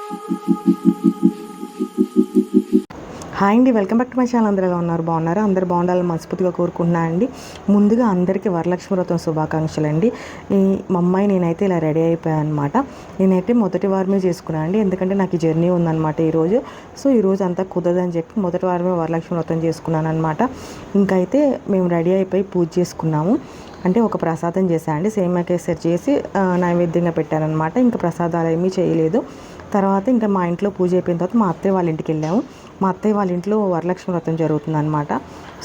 Hi అండి, welcome back to my channel. అందరూ ఎలా ఉన్నారు? బాగున్నారు? అందరూ బాగుండాలని మనస్ఫూర్తిగా కోరుకుంటున్నా అండి. ముందుగా అందరికీ వరలక్ష్మి వ్రతం శుభాకాంక్షలు అండి. మా అమ్మాయి నేనైతే ఇలా రెడీ అయిపోయాను అనమాట. నేనైతే మొదటి వారమే చేసుకున్నాను అండి, ఎందుకంటే నాకు ఈ జర్నీ ఉందన్నమాట ఈరోజు. సో ఈరోజు అంతా కుదరదని చెప్పి మొదటి వారమే వరలక్ష్మి వ్రతం చేసుకున్నాను అనమాట. ఇంకైతే మేము రెడీ అయిపోయి పూజ చేసుకున్నాము. అంటే ఒక ప్రసాదం చేశానండి, సేమియా కేసరి చేసి నైవేద్యంగా పెట్టానమాట. ఇంకా ప్రసాదాలు ఏమీ చేయలేదు. తర్వాత ఇంకా మా ఇంట్లో పూజ అయిపోయిన తర్వాత మా అత్తయ్య వాళ్ళ ఇంటికి వెళ్ళాము. మా అత్తయ్య వాళ్ళ ఇంట్లో వరలక్ష్మి వ్రతం జరుగుతుందన్నమాట.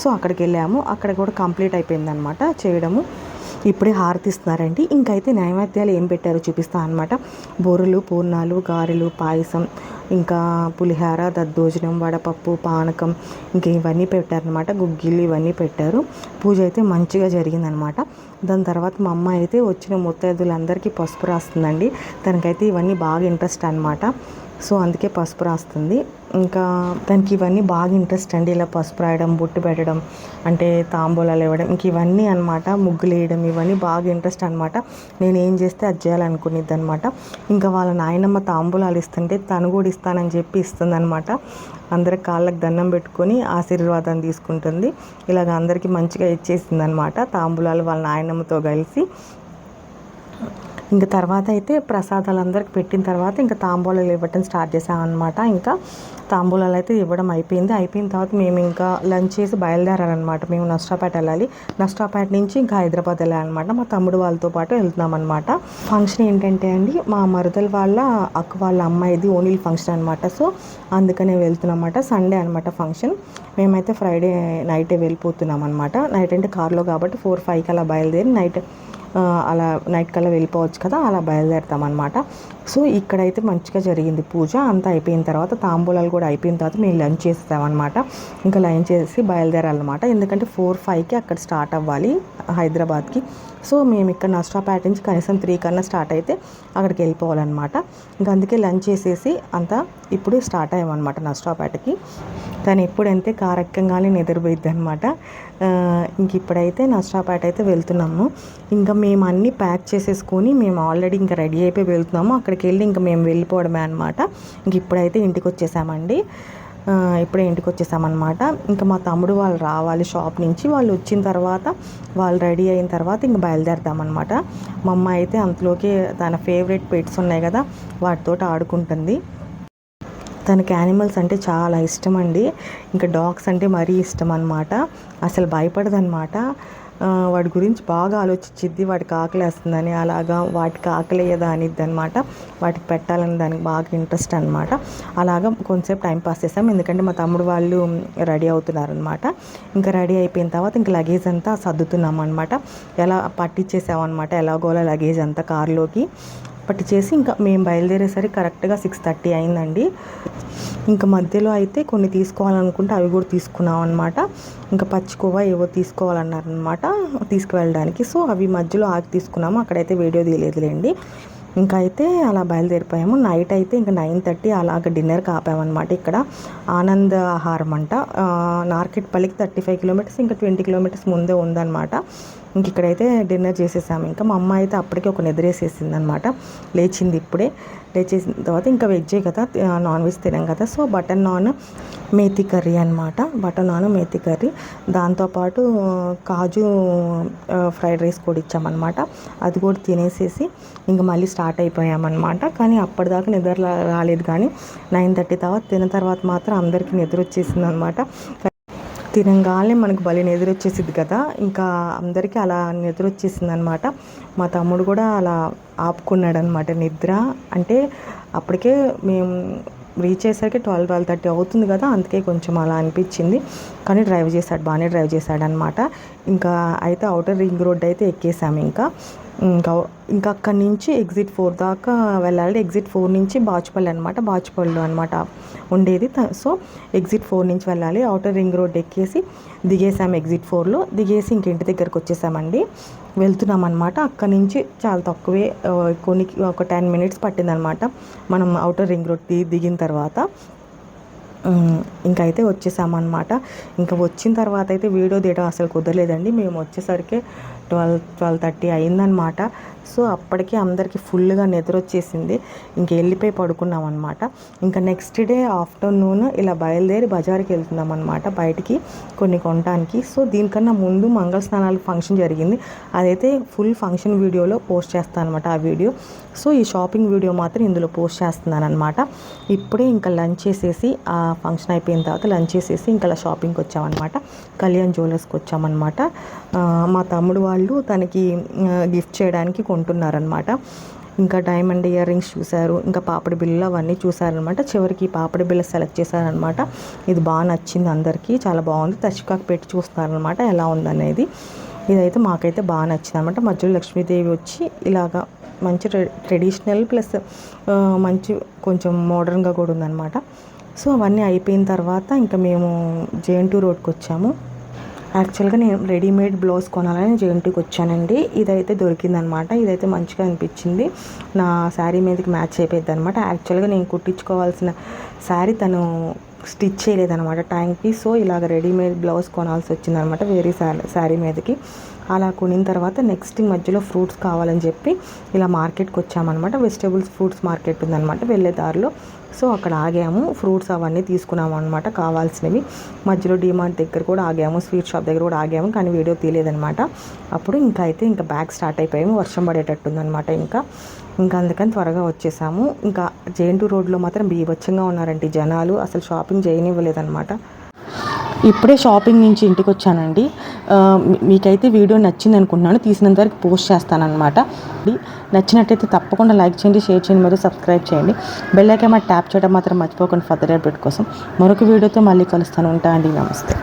సో అక్కడికి వెళ్ళాము. అక్కడ కూడా కంప్లీట్ అయిపోయిందనమాట చేయడము. ఇప్పుడే హారతి ఇస్తున్నారండి. ఇంకైతే నైవేద్యాలు ఏం పెట్టారో చూపిస్తాను అనమాట. బొరులు, పూర్ణాలు, గారెలు, పాయసం, ఇంకా పులిహార, దద్దోజనం, వడపప్పు, పానకం, ఇంక ఇవన్నీ పెట్టారనమాట. గుగ్గిళ్ళు ఇవన్నీ పెట్టారు. పూజ అయితే మంచిగా జరిగిందనమాట. దాని తర్వాత మా అమ్మ అయితే వచ్చిన ముత్తైదులందరికీ పసుపు రాస్తుందండి. తనకైతే ఇవన్నీ బాగా ఇంట్రెస్ట్ అనమాట. సో అందుకే పసుపు రాస్తుంది. ఇంకా దానికి ఇవన్నీ బాగా ఇంట్రెస్ట్ అండి. ఇలా పసుపు రాయడం, బొట్టు పెట్టడం, అంటే తాంబూలాలు ఇవ్వడం, ఇంక ఇవన్నీ అనమాట. ముగ్గులు వేయడం ఇవన్నీ బాగా ఇంట్రెస్ట్ అనమాట. నేను ఏం చేస్తే అది చేయాలనుకునేది అనమాట. ఇంకా వాళ్ళ నాయనమ్మ తాంబూలాలు ఇస్తుంటే తను కూడా ఇస్తానని చెప్పి ఇస్తుందన్నమాట. అందరి కాళ్ళకి దండం పెట్టుకొని ఆశీర్వాదం తీసుకుంటుంది. ఇలాగ అందరికీ మంచిగా ఇచ్చేసింది అనమాట తాంబూలాలు వాళ్ళ నాయనమ్మతో కలిసి. ఇంకా తర్వాత అయితే ప్రసాదాలు అందరికి పెట్టిన తర్వాత ఇంకా తాంబూలాలు ఇవ్వటం స్టార్ట్ చేసామన్నమాట. ఇంకా తాంబూలాలు అయితే ఇవ్వడం అయిపోయిన తర్వాత మేము ఇంకా లంచ్ చేసి బయలుదేరాలన్నమాట. మేము నష్టాపేట వెళ్ళాలి. నష్టాపేట నుంచి ఇంకా హైదరాబాద్ వెళ్ళాలన్నమాట. మా తమ్ముడు వాళ్ళతో పాటు వెళ్తున్నాం అనమాట. ఫంక్షన్ ఏంటంటే అండి, మా మరుదల వాళ్ళ అక్క వాళ్ళ అమ్మాయిది ఓన్లీ ఫంక్షన్ అనమాట. సో అందుకనే వెళ్తున్నాం అన్నమాట. సండే అనమాట ఫంక్షన్. మేమైతే ఫ్రైడే నైటే వెళ్ళిపోతున్నాం అనమాట. నైట్ అంటే కార్లో కాబట్టి 4-5 అలా బయలుదేరి అలా నైట్ కల్లా వెళ్ళిపోవచ్చు కదా, అలా బయలుదేరుతాం అనమాట. సో ఇక్కడైతే మంచిగా జరిగింది పూజ అంతా. అయిపోయిన తర్వాత తాంబూలాలు కూడా అయిపోయిన తర్వాత మేము లంచ్ చేస్తామన్నమాట. ఇంకా లంచ్ చేసి బయలుదేరాలన్నమాట. ఎందుకంటే 4-5కి అక్కడ స్టార్ట్ అవ్వాలి హైదరాబాద్కి. సో మేము ఇక్కడ నష్టాపేట నుంచి కనీసం 3 కన్నా స్టార్ట్ అయితే అక్కడికి వెళ్ళిపోవాలన్నమాట. ఇంకా అందుకే లంచ్ చేసేసి అంతా ఇప్పుడు స్టార్ట్ అయ్యామన్నమాట నష్టాపేటకి. తను ఎప్పుడంతే కారు ఎక్కంగానే నిద్రపోయిద్ది అనమాట. ఇంక ఇప్పుడైతే నష్టాపేట అయితే వెళ్తున్నాము. ఇంకా మేము అన్నీ ప్యాక్ చేసేసుకొని మేము ఆల్రెడీ ఇంకా రెడీ అయిపోయి వెళ్తున్నాము. అక్కడికి వెళ్ళి ఇంకా మేము వెళ్ళిపోవడమే అనమాట. ఇంక ఇప్పుడైతే ఇంటికి వచ్చేసామండి. ఇప్పుడే ఇంటికి వచ్చేసామన్నమాట. ఇంకా మా తమ్ముడు వాళ్ళు రావాలి షాప్ నుంచి. వాళ్ళు వచ్చిన తర్వాత వాళ్ళు రెడీ అయిన తర్వాత ఇంక బయలుదేరుతామన్నమాట. మా అమ్మ అయితే అంతలోకి తన ఫేవరెట్ పెట్స్ ఉన్నాయి కదా, వాటితో ఆడుకుంటుంది. తనకి యానిమల్స్ అంటే చాలా ఇష్టం అండి. ఇంకా డాగ్స్ అంటే మరీ ఇష్టం అనమాట. అసలు భయపడదనమాట. వాడి గురించి బాగా ఆలోచించిద్ది. వాటికి ఆకలి వేస్తుందని, అలాగా వాటికి ఆకలి వేయదా అనిద్ది అనమాట. వాటికి పెట్టాలని దానికి బాగా ఇంట్రెస్ట్ అనమాట. అలాగా కొంతసేపు టైం పాస్ చేసాం. ఎందుకంటే మా తమ్ముడు వాళ్ళు రెడీ అవుతున్నారనమాట. ఇంకా రెడీ అయిపోయిన తర్వాత ఇంకా లగేజ్ అంతా సర్దుతున్నాం అనమాట. ఎలా పట్టించేసామన్నమాట, ఎలాగోలా లగేజ్ అంతా కారులోకి పట్టించేసి ఇంకా మేము బయలుదేరేసరికి కరెక్ట్గా 6:30 అయిందండి. ఇంకా మధ్యలో అయితే కొన్ని తీసుకోవాలనుకుంటే అవి కూడా తీసుకున్నాం అనమాట. ఇంకా పచ్చికోవా ఏవో తీసుకోవాలన్నారనమాట తీసుకువెళ్ళడానికి. సో అవి మధ్యలో ఆగి తీసుకున్నాము. అక్కడైతే వీడియో తీయలేదులేండి. ఇంకా అయితే అలా బయలుదేరిపోయాము. నైట్ అయితే ఇంకా 9:30 అలాగ డిన్నర్కి ఆపామన్నమాట. ఇక్కడ ఆనంద్ ఆహారం అంట, నార్కెట్పల్లికి 35 కిలోమీటర్స్, ఇంకా 20 కిలోమీటర్స్ ముందే ఉందన్నమాట. ఇంక ఇక్కడైతే డిన్నర్ చేసేసాము. ఇంకా మా అమ్మ అయితే అప్పటికే ఒక నిద్రేసేసింది అనమాట. లేచింది ఇప్పుడే. లేచేసిన తర్వాత ఇంకా వెజ్జే కదా, నాన్ వెజ్ తినాం కదా. So butter non methi curry అనమాట. బటర్ నాన్ మేతి కర్రీ, దాంతోపాటు కాజు ఫ్రైడ్ రైస్ కూడా ఇచ్చామన్నమాట. అది కూడా తినేసేసి ఇంకా మళ్ళీ స్టార్ట్ అయిపోయామన్నమాట. కానీ అప్పటిదాకా నిద్ర రాలేదు. కానీ 9:30 తర్వాత తిన్న తర్వాత మాత్రం అందరికీ నిద్ర వచ్చేసింది అనమాట. తినంగానే మనకు భలే నిద్ర వచ్చేసింది కదా, ఇంకా అందరికీ అలా నిద్ర వచ్చేసింది అనమాట. మా తమ్ముడు కూడా అలా ఆపుకున్నాడు అనమాట నిద్ర. అంటే అప్పటికే మేము రీచ్ అయ్యేసరికి 12-12:30 అవుతుంది కదా, అందుకే కొంచెం అలా అనిపించింది. కానీ బాగానే డ్రైవ్ చేశాడు అనమాట. ఇంకా అయితే ఔటర్ రింగ్ రోడ్ అయితే ఎక్కేసాము. ఇంకా అక్కడి నుంచి ఎగ్జిట్ 4 దాకా వెళ్ళాలి. ఎగ్జిట్ 4 నుంచి బాచుపల్లి అనమాట. బాచుపల్లిలో అనమాట ఉండేది. సో ఎగ్జిట్ 4 నుంచి వెళ్ళాలి. ఔటర్ రింగ్ రోడ్ ఎక్కేసి దిగేసాము. ఎగ్జిట్ 4లో దిగేసి ఇంక ఇంటి దగ్గరకు వచ్చేసామండి. వెళ్తున్నాం అనమాట. అక్కడి నుంచి చాలా తక్కువే, ఒక 10 మినిట్స్ పట్టిందనమాట మనం ఔటర్ రింగ్ రోడ్ దిగిన తర్వాత. ఇంకైతే వచ్చేసామన్నమాట. ఇంకా వచ్చిన తర్వాత అయితే వీడియో తీయడం అసలు కుదరలేదండి. మేము వచ్చేసరికి 12:30 అయిందనమాట. సో అప్పటికే అందరికీ ఫుల్గా నిద్ర వచ్చేసింది. ఇంక వెళ్ళిపోయి పడుకున్నాం అనమాట. ఇంకా నెక్స్ట్ డే ఆఫ్టర్నూన్ ఇలా బయలుదేరి బజార్కి వెళ్తున్నాం అనమాట, బయటికి కొన్ని కొనడానికి. సో దీనికన్నా ముందు మంగళ స్నానాలకు ఫంక్షన్ జరిగింది. అదైతే ఫుల్ ఫంక్షన్ వీడియోలో పోస్ట్ చేస్తాను అనమాట ఆ వీడియో. సో ఈ షాపింగ్ వీడియో మాత్రం ఇందులో పోస్ట్ చేస్తున్నాను అనమాట. ఇప్పుడే ఇంకా లంచ్ చేసేసి, ఆ ఫంక్షన్ అయిపోయిన తర్వాత లంచ్ చేసేసి ఇంకా అలా షాపింగ్కి వచ్చామన్నమాట. కళ్యాణ్ జ్యువెలర్స్కి వచ్చామన్నమాట. మా తమ్ముడు వాళ్ళు తనకి గిఫ్ట్ చేయడానికి కొంటున్నారనమాట. ఇంకా డైమండ్ ఇయర్ రింగ్స్ చూశారు, ఇంకా పాపడి బిళ్ళలు అవన్నీ చూసారనమాట. చివరికి పాపడి బిళ్ళ సెలెక్ట్ చేశారనమాట. ఇది బాగా నచ్చింది అందరికీ, చాలా బాగుంది. టచ్కాక్ పెట్టి చూస్తారనమాట ఎలా ఉందనేది. ఇదైతే మాకైతే బాగా నచ్చింది అనమాట. మధ్యలో లక్ష్మీదేవి వచ్చి ఇలాగా మంచి ట్రెడిషనల్ ప్లస్ మంచి కొంచెం మోడర్న్గా కూడా ఉందన్నమాట. సో అవన్నీ అయిపోయిన తర్వాత ఇంకా మేము జేఎన్టీ రోడ్కి వచ్చాము. యాక్చువల్గా నేను రెడీమేడ్ బ్లౌజ్ కొనాలని జేఎన్టీకి వచ్చానండి. ఇదైతే దొరికిందనమాట. ఇదైతే మంచిగా అనిపించింది, నా శారీ మీదకి మ్యాచ్ అయిపోయింది అనమాట. యాక్చువల్గా నేను కుట్టించుకోవాల్సిన శారీ తను స్టిచ్ చేయలేదనమాట టైంకి. సో ఇలాగ రెడీమేడ్ బ్లౌజ్ కొనాల్సి వచ్చిందనమాట వేరే శారీ మీదకి. అలా కొనిన తర్వాత నెక్స్ట్ మధ్యలో ఫ్రూట్స్ కావాలని చెప్పి ఇలా మార్కెట్కి వచ్చామన్నమాట. వెజిటేబుల్స్ ఫ్రూట్స్ మార్కెట్ ఉందన్నమాట వెళ్ళే దారిలో. సో అక్కడ ఆగాము, ఫ్రూట్స్ అవన్నీ తీసుకున్నాము అనమాట కావాల్సినవి. మధ్యలో డిమార్ట్ దగ్గర కూడా ఆగాము, స్వీట్ షాప్ దగ్గర కూడా ఆగాము, కానీ వీడియో తీయలేదనమాట. అప్పుడు ఇంకా బ్యాగ్ స్టార్ట్ అయిపోయాము, వర్షం పడేటట్టుందనమాట. ఇంకా అందుకని త్వరగా వచ్చేసాము. ఇంకా జేఎన్టీ రోడ్లో మాత్రం బీభత్సంగా ఉన్నారండి జనాలు, అసలు షాపింగ్ చేయనివ్వలేదన్నమాట. ఇప్పుడే షాపింగ్ నుంచి ఇంటికి వచ్చానండి. మీకైతే వీడియో నచ్చింది అనుకుంటున్నాను, తీసినంత వరకు పోస్ట్ చేస్తానన్నమాట. నచ్చినట్టయితే తప్పకుండా లైక్ చేయండి, షేర్ చేయండి, మరియు సబ్స్క్రైబ్ చేయండి. బెల్ ఐకాన్ ట్యాప్ చేయడం మాత్రం మర్చిపోకండి ఫర్దర్ అప్డేట్ కోసం. మరొక వీడియోతో మళ్ళీ కలుస్తాను. ఉంటా అండి, నమస్తే.